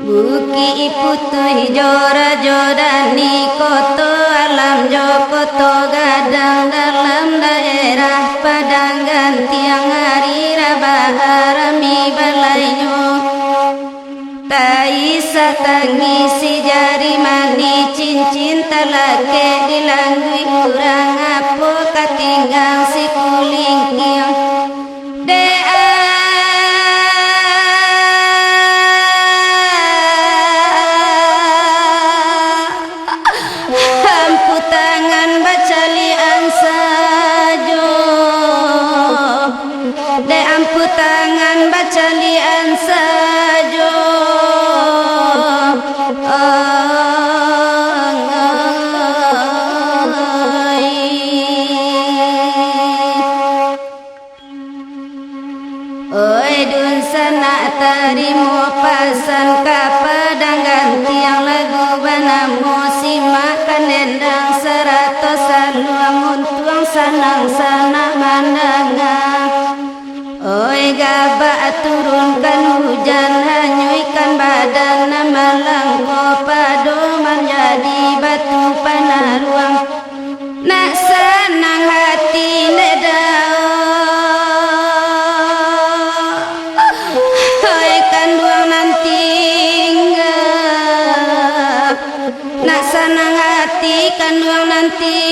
Buki putih jora jodani koto alam jokoto gadang dalam daerah Padangan tiang hari rabaharami balaynya Taisa tangisi jari mani cincin talake dilanggui kurang apa katinggang si kulingking Calian sajo Oi dun sana tarimu pasan kapadangan tiang lagu banamu simakan endang seratus saluang untuang sanang sana mandangan Oi gabak turunkan hujan hanyuikan badan malang kopado menjadi batu panaruang nak senang hati nedao Oi kanduang nanti nak senang hati kanduang nanti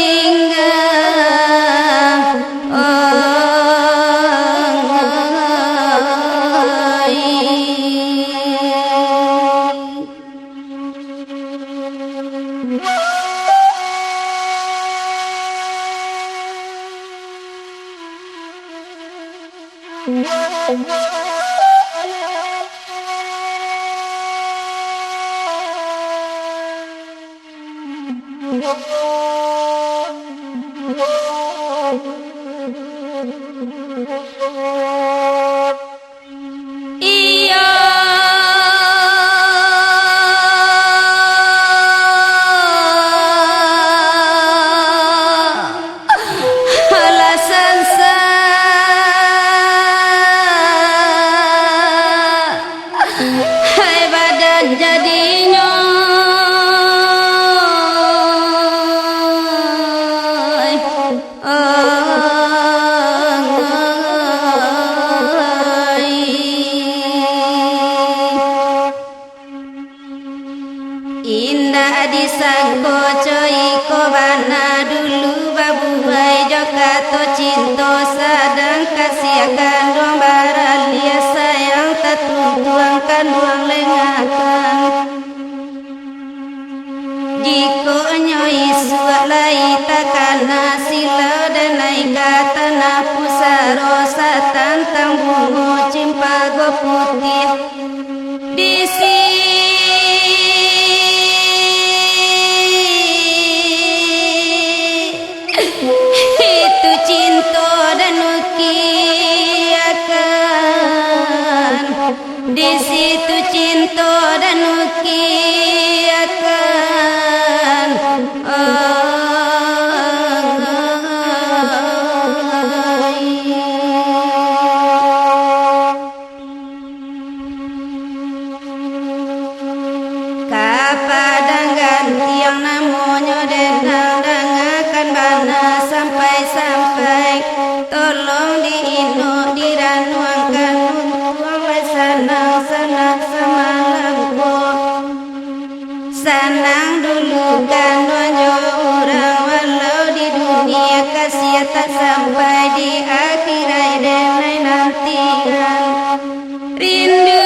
Indah disangko coy ko bana dulu babu hai jokato cinto sadang kasih akan dong baralia sayang tatuang kan duang lengakan jiko nyoi sualai takana sila danai kata na pusaro satan tang bungo cimpago putih di itu cinta dan ukiakan di situ cinta dan ukiakan kapadang ganti yang namanya denang dengakan bana sampai tolong diinu diranuangkan untung senang semalangku senang dulu kan banyak orang walau di dunia kasih tak sampai di akhirat dan nantian rindu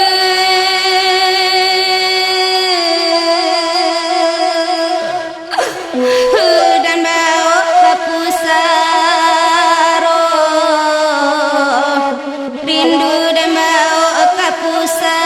dan bawa ke pusaro rindu dan bawa ke pusaro